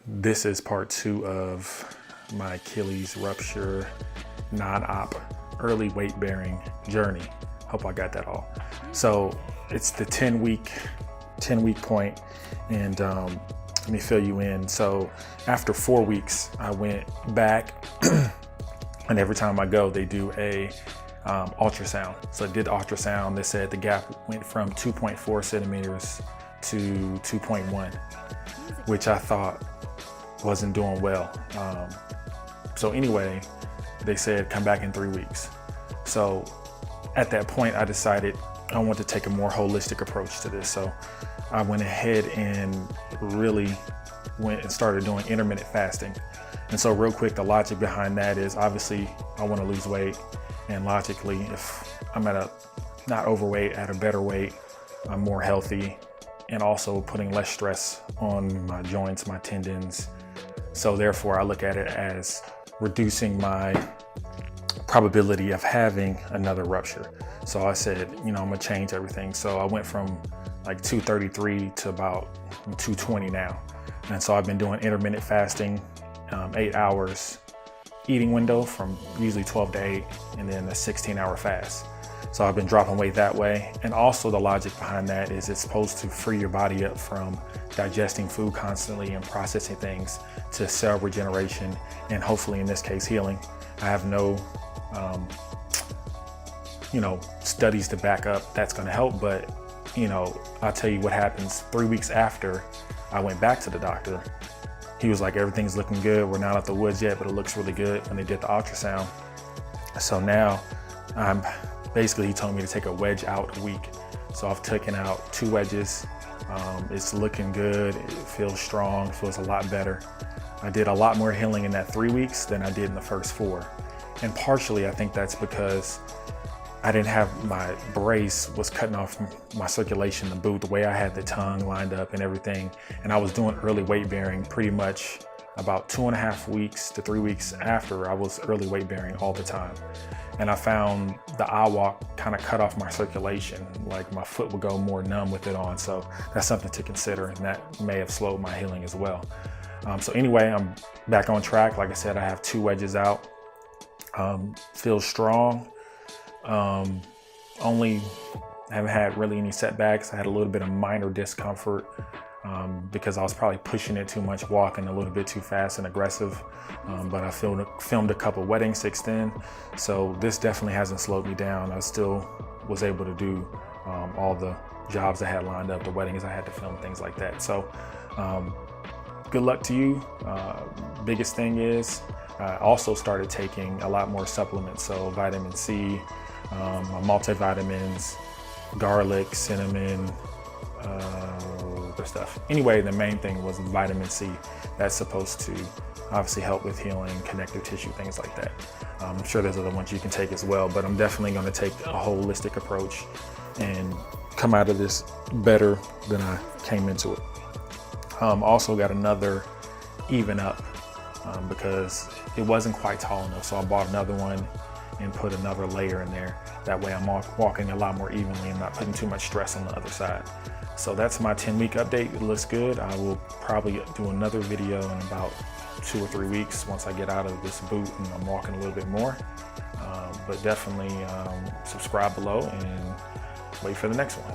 This is part 2 of my Achilles rupture non-op early weight bearing journey. Hope I got that all. So it's the 10 week point, and let me fill you in. So after 4 weeks, I went back and every time I go, they do a ultrasound. So I did the ultrasound. They said the gap went from 2.4 centimeters to 2.1, which I thought wasn't doing well. So anyway, they said come back in 3 weeks. So at that point, I decided I want to take a more holistic approach to this. So I went ahead and really went and started doing intermittent fasting. And so real quick, the logic behind that is obviously I want to lose weight, and logically, if I'm at a not overweight, at a better weight, I'm more healthy, and also putting less stress on my joints, my tendons. So therefore, I look at it as reducing my probability of having another rupture. So I said, I'm gonna change everything. So I went from like 233 to about 220 now. And so I've been doing intermittent fasting, 8 hours eating window from usually 12 to 8, and then a 16-hour fast. So I've been dropping weight that way. And also the logic behind that is it's supposed to free your body up from digesting food constantly and processing things to cell regeneration, and hopefully in this case, healing. I have no, studies to back up that's gonna help, but I'll tell you what happens. 3 weeks after I went back to the doctor, he was like, everything's looking good. We're not out the woods yet, but it looks really good when they did the ultrasound. So now basically he told me to take a wedge out a week. So I've taken out 2 wedges. It's looking good. It feels strong, it feels a lot better. I did a lot more healing in that 3 weeks than I did in the first 4. And partially I think that's because I didn't have my brace was cutting off my circulation, the boot, the way I had the tongue lined up and everything. And I was doing early weight bearing pretty much about 2.5 weeks to 3 weeks after I was early weight bearing all the time. And I found the eye walk kind of cut off my circulation, like my foot would go more numb with it on. So that's something to consider, and that may have slowed my healing as well. So anyway, I'm back on track. Like I said, I have 2 wedges out. Feel strong. Only haven't had really any setbacks. I had a little bit of minor discomfort because I was probably pushing it too much, walking a little bit too fast and aggressive. But I filmed a couple weddings 6th in, so this definitely hasn't slowed me down. I still was able to do all the jobs I had lined up, the weddings I had to film, things like that. So good luck to you. Biggest thing is I also started taking a lot more supplements, so vitamin C, multivitamins, garlic, cinnamon, other stuff. Anyway, the main thing was vitamin C. That's supposed to obviously help with healing, connective tissue, things like that. I'm sure there's other ones you can take as well, but I'm definitely going to take a holistic approach and come out of this better than I came into it. Also got another even up because it wasn't quite tall enough, so I bought another one and put another layer in there. That way I'm walking a lot more evenly and not putting too much stress on the other side. So that's my 10-week update. It looks good. I will probably do another video in about 2 or 3 weeks once I get out of this boot and I'm walking a little bit more. But definitely subscribe below and wait for the next one.